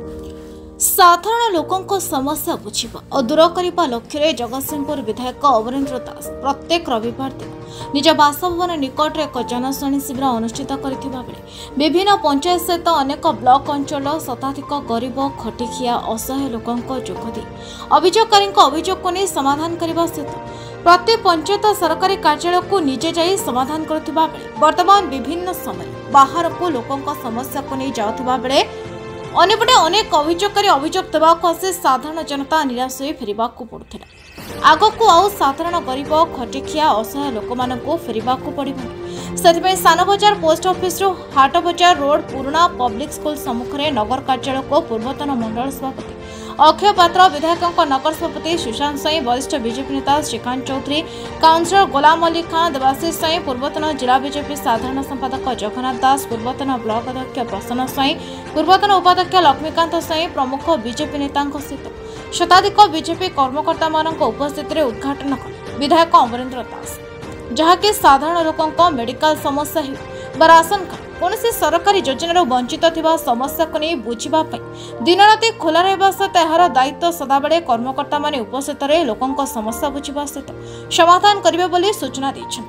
साधारण लोकों समस्या बुझा और दूर करने लक्ष्य जगतसिंहपुर विधायक अमरेंद्र दास प्रत्येक रविवार दिन निज बासभवन निकट एक जनशुणी शिविर अनुष्ठित करथिबा बेले विभिन्न पंचायत सहित अनेक ब्लॉक अंचल शताधिक गरीब खटिखिया असहाय लोकों जोगदी अभियोगकारी अभियोग को नहीं समाधान करने सहित प्रत्येक पंचायत सरकारी कार्यालय को निजे जाई समाधान करथिबा बेले वर्तमान विभिन्न समय बाहर को लोकों समस्या को नहीं जाउथिबा बेले अनेपटे अनेक अभियोगकारी अभियोग देवाक आसी साधारण जनता निराश हो फेरवा पड़ुला। आगकू आउ साधारण गरीब खटिखिया असहाय लोक मानू फेरवा पड़ो से सान बजार पोस्ट ऑफिस हाट बजार रोड पुराना पब्लिक स्कूल सम्मुख में नगर कार्यालय को पूर्वतन मंडल सभापति अक्षय पात्र विधायक नगर सभापति सुशांत साई वरिष्ठ बीजेपी नेता श्रीकांत चौधरी काउंसिलर गुलाम अली खान देवाशीष साई पूर्वतन जिला बीजेपी साधारण संपादक जगन्नाथ दास पूर्वतन ब्लॉक अध्यक्ष प्रसन्न साई पूर्वतन उपाध्यक्ष लक्ष्मीकांत साई प्रमुख बीजेपी नेता सहित शताधिक बीजेपी कर्मकर्ता उपस्थित उद्घाटन कले विधायक अमरेंद्र दास जहाँकि साधारण लोकों मेडिकल समस्या हो राशन कार्ड कौन सरकारी योजन वंचित थिबा समस्या को नहीं बुझापी दिन राति खोला रहा सहित यार दायित्व सदाबले कर्मकर्ता माने उपस्थित रहे लोकों समस्या बुझा सहित समाधान करेंगे बोली सूचना देते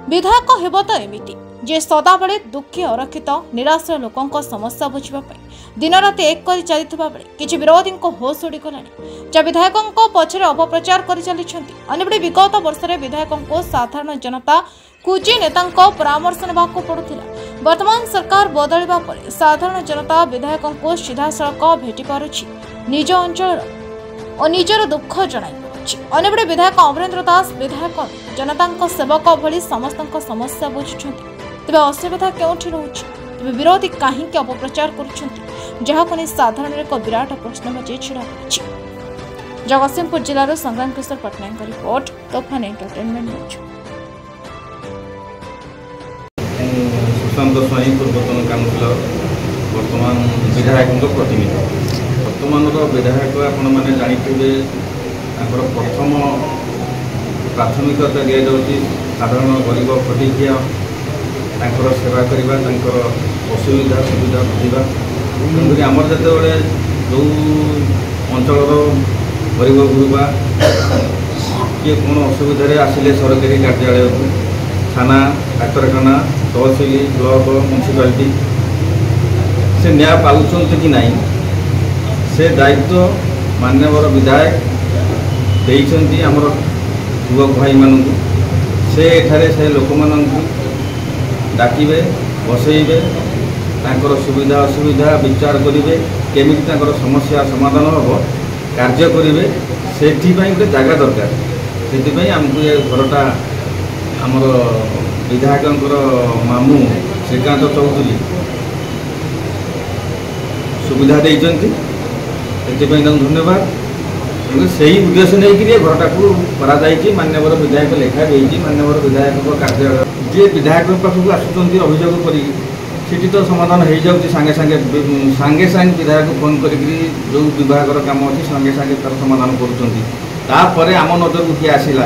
विधायक हेब तो एमिति जे सदाबले दुखी अरक्षित निराश लोकों समस्या बुझापी दिन राति एक कर चलता बेले किसी विरोधी को होश उड़गलानी जहाँ विधायकों पछरे अपप्रचार कर चली अन्यपटे विगत वर्ष विधायकों को साधारण जनता कुची नेता परामर्श नेबाक पड़ुथिला। वर्तमान सरकार बदलिबा परे साधारण जनता विधायकों को सीधा सड़क भेटी पारुछि निज अंचल और निजर दुख जणाई पारुछि। अन्यपटे विधायक अमरेंद्र दास विधायक जनता सेवक भली समस्त समस्या बुझुछन्ति तेबे असुविधा केउठी रहउछि तेबे विरोधी कहीं अपप्रचार करुछन्ति जहाको नै साधारण एक विराट प्रश्नबाची छिड़ा होछि। जगतसिंहपुर जिलार Sangram Kishore Patnaik report Tofan entertainment news. Sushant Sai पूर्वतन काउंसिलर वर्तमान विधायक प्रतिनिधि वर्तमान विधायक आपण मैंने जानी प्रथम प्राथमिकता दि जाऊँगी साधारण गरीब खटिखिया सेवा करवा असुविधा सुविधा बुझा तेणुक आमर जो जो अंचल गरीब गुरुबा किए कौन असुविधा आसिले सरकारी कार्यालय को थाना डाक्तरखाना तहसिल ब्लॉक म्यूनिसिपालिटी से न्याय पाउछन्ति कि नहीं से दायित्व माननीय विधायक देइछन्ति हमर युवक भाई मानू से एठारे से लोक मानू डाकिबे बसैबे तांकर सुविधा असुविधा विचार करेंगे केमिति तांकर समस्या समाधान हम कार्य करेंगे से गोटे जगह दरकार से आमको ये घरटा आमर विधायक मामू श्रीकांत चौधरी सुविधा देइछन्ति धन्यवाद से ही उद्देश्य नहीं घरटा को मान्यवर विधायक लेखा देती मान्यवर विधायक कार्यालय जे विधायक पाखक आसुँच अभियोग कर तो समाधान हो जाऊँगी सांगे सांगे सांगे विधायक फोन कर जो विभाग काम अच्छी सांगे सांगे तार समाधान कर आम नजर को किए आसला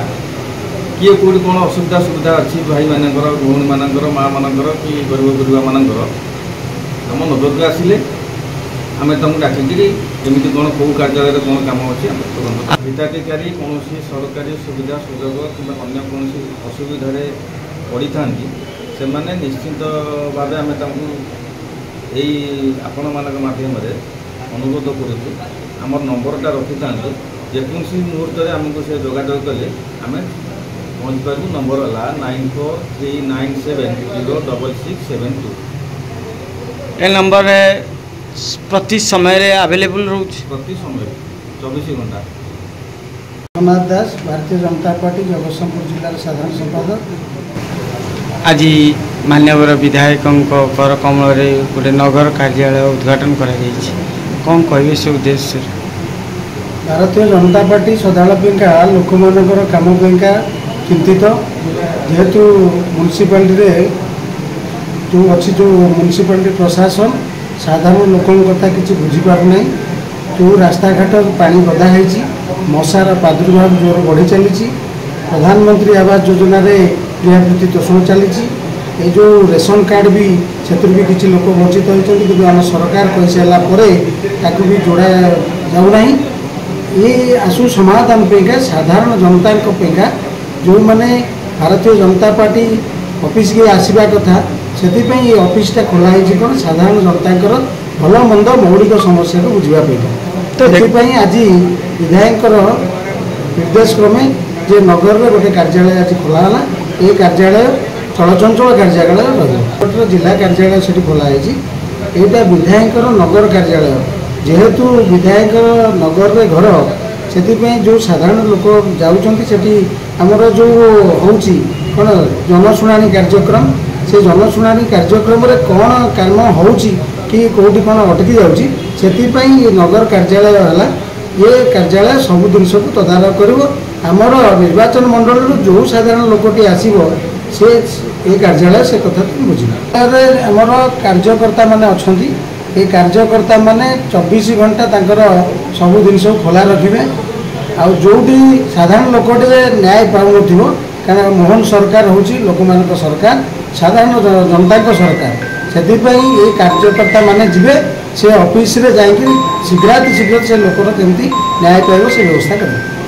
किए कौटी कौन असुविधा सुविधा अच्छी भाई मानकर भौणी मानकर माँ मानकर कि गरीब गुरुबा मानकर आम नजर को आसिले आम तुमको डाकिकी एमती कौन कौ कार्यालय कौन कम अच्छी हिताधिकारी कौन सरकारी सुविधा सुजोग कि अन्य कौन असुविधा पड़ी था से मैंने निश्चित भाव आम आपण मान मध्यम अनुरोध करूँ आम नंबरटा रखी था जेकोसी मुहूर्त आमको से जोगाजोग कले आम पहुँच पार्बू नंबर है 9439706672 ए नंबर प्रति समय अवेलेबल रोच प्रति समय 24 घंटा। जगन्नाथ दास भारतीय जनता पार्टी जगतसिंहपुर जिलार साधारण संपादक आज मान्यवर विधायकों कर कमल गोटे नगर कार्यालय उद्घाटन कर कौन कहे से उद्देश्य भारतीय जनता पार्टी सदाला लोक मानकर काम चिंतित जेहेतु म्यूनिसिपालिटी जो अच्छी जो म्यूनिसिपालिटी प्रशासन साधारण लोकों कथा किसी बुझीपारना जो रास्ता घाट पानी गदा है मशार प्रादुर्भाव जोर बढ़ी चली प्रधानमंत्री आवास योजन क्रियावृत्ति तोषण चली ये जो रेशन कार्ड भी से भी किसी लोक वंचित होती कि आम सरकार कही सारापर ताकू भी जोड़ा जाऊना ये आसु समाधान पेगा साधारण जनता जो मैंने भारतीय जनता पार्टी ऑफिस के आसवा कथा से ये ऑफिसटा खोलाई कौन साधारण जनता भल मंद मौलिक समस्या को बुझापी तो ये आज विधायक निर्देश क्रमे जे नगर में गोटे कार्यालय आज खोलाला ये कार्यालय चलचंचल कार्यालय रही जिला कार्यालय से खोलाई यहाँ विधायक नगर कार्यालय जेहेतु विधायक नगर में घर से जो साधारण लोक जाऊँगी आमर जो होची कौन जनशुणाणी कार्यक्रम से जनशुणाणी कार्यक्रम कौन काम होची कि कौटी कौन अटकी जाऊँगी से नगर कार्यालय है ये कार्यालय सब जिनस को तदारख कर आमर निर्वाचन मंडल जो साधारण लोकटी आसो से ये कार्यालय से कथा बुझे आमर कार्यकर्ता माने अच्छा ये कार्यकर्ता माने 24 घंटा तांकर सब जिनस खोला रखिए आउ जो साधारण लोकटे न्याय पाऊन कारण मोहन सरकार हूँ लोक मान सरकार साधारण जनता सरकार से ये कार्यकर्ता माने जीवे से ऑफिस रे जाइए शीघ्राति शीघ्र से लोकर केमती न्याय पाइब से व्यवस्था करें।